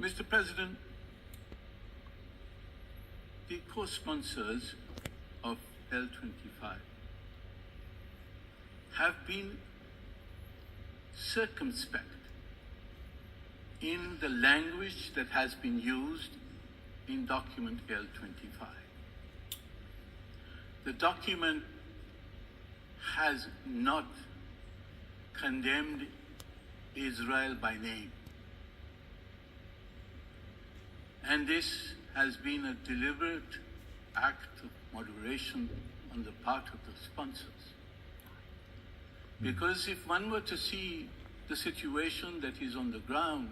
Mr. President, the co-sponsors of L25 have been circumspect in the language that has been used in document L25. The document has not condemned Israel by name. And this has been a deliberate act of moderation on the part of the sponsors. Because if one were to see the situation that is on the ground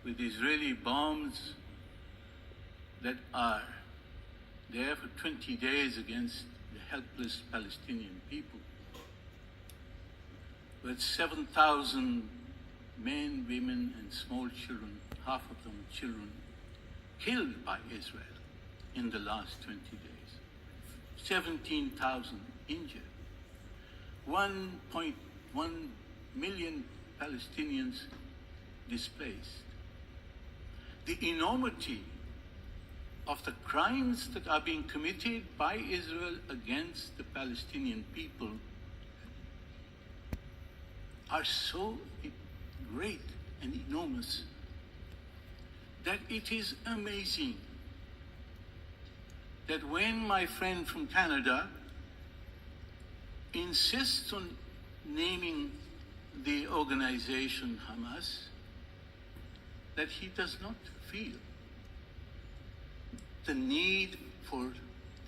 with Israeli bombs that are there for 20 days against the helpless Palestinian people, with 7,000 men, women, and small children, half of them children, killed by Israel in the last 20 days, 17,000 injured, 1.1 million Palestinians displaced. The enormity of the crimes that are being committed by Israel against the Palestinian people are so great and enormous that it is amazing that when my friend from Canada insists on naming the organization Hamas, that he does not feel the need for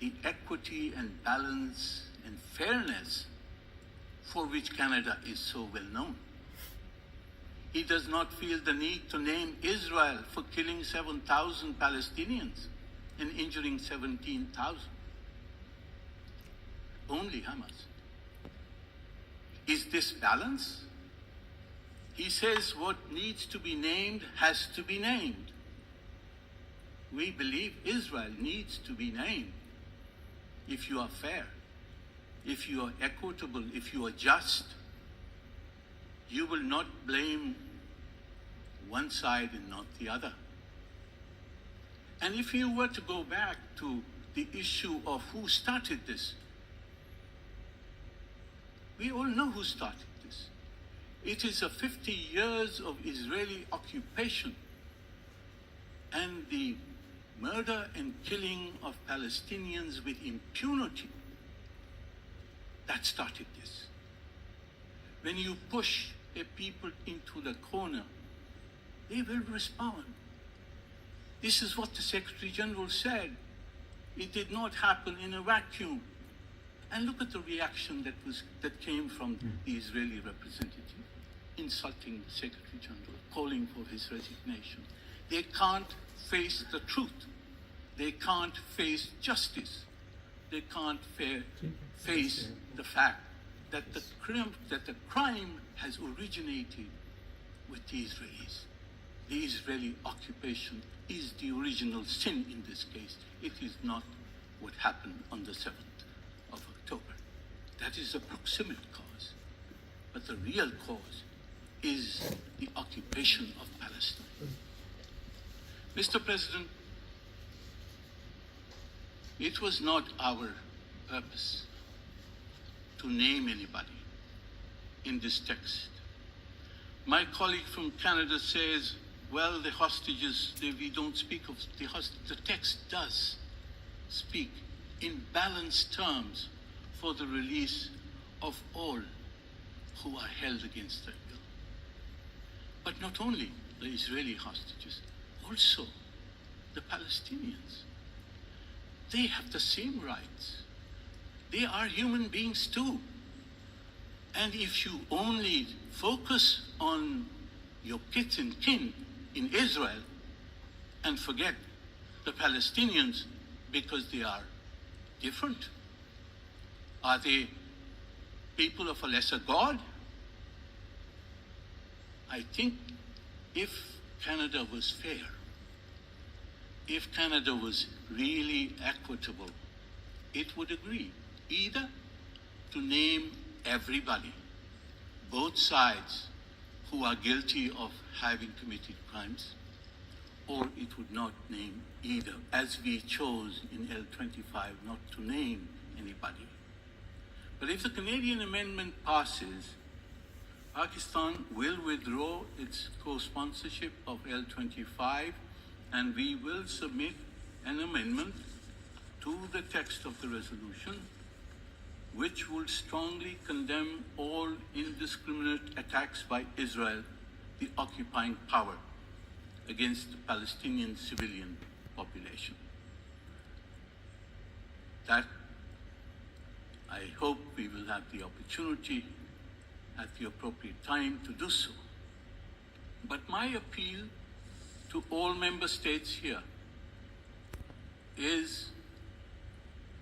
the equity and balance and fairness for which Canada is so well known. He does not feel the need to name Israel for killing 7,000 Palestinians and injuring 17,000. Only Hamas. Is this balance? He says what needs to be named has to be named. We believe Israel needs to be named. If you are fair, if you are equitable, if you are just, you will not blame one side and not the other. And if you were to go back to the issue of who started this, we all know who started this. It is a 50 years of Israeli occupation and the murder and killing of Palestinians with impunity that started this. When you push a people into the corner, they will respond. This is what the Secretary General said. It did not happen in a vacuum. And look at the reaction that came from the Israeli representative, insulting the Secretary General, calling for his resignation. They can't face the truth. They can't face justice. They can't face the fact that the crime has originated with the Israelis. The Israeli occupation is the original sin in this case. It is not what happened on the 7th of October. That is a proximate cause. But the real cause is the occupation of Palestine. Mr. President, it was not our purpose to name anybody in this text. My colleague from Canada says, well, the hostages, we don't speak of the hostages. The text does speak in balanced terms for the release of all who are held against their will. But not only the Israeli hostages, also the Palestinians. They have the same rights. They are human beings too. And if you only focus on your kith and kin in Israel and forget the Palestinians because they are different, are they people of a lesser God? I think if Canada was fair, if Canada was really equitable, it would agree either to name everybody, both sides who are guilty of having committed crimes, or it would not name either, as we chose in L25 not to name anybody. But if the Canadian amendment passes, Pakistan will withdraw its co-sponsorship of L25, and we will submit an amendment to the text of the resolution, which will strongly condemn all indiscriminate attacks by Israel, the occupying power, against the Palestinian civilian population. That, I hope we will have the opportunity at the appropriate time to do so. But my appeal to all member states here is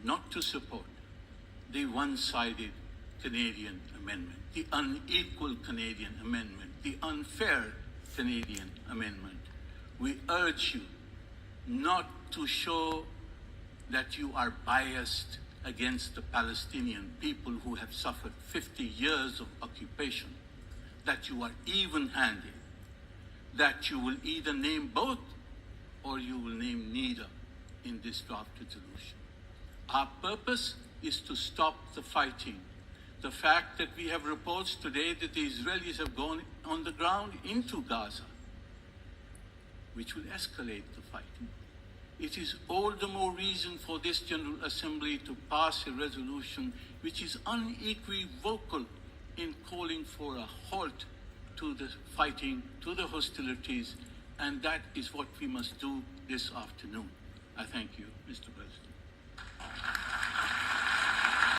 not to support the one-sided Canadian amendment, the unequal Canadian amendment, the unfair Canadian amendment. We urge you not to show that you are biased against the Palestinian people who have suffered 50 years of occupation, that you are even-handed, that you will either name both or you will name neither in this draft resolution. Our purpose is to stop the fighting. The fact that we have reports today that the Israelis have gone on the ground into Gaza, which will escalate the fighting. It is all the more reason for this General Assembly to pass a resolution which is unequivocal in calling for a halt to the fighting, to the hostilities, and that is what we must do this afternoon. I thank you, Mr. President.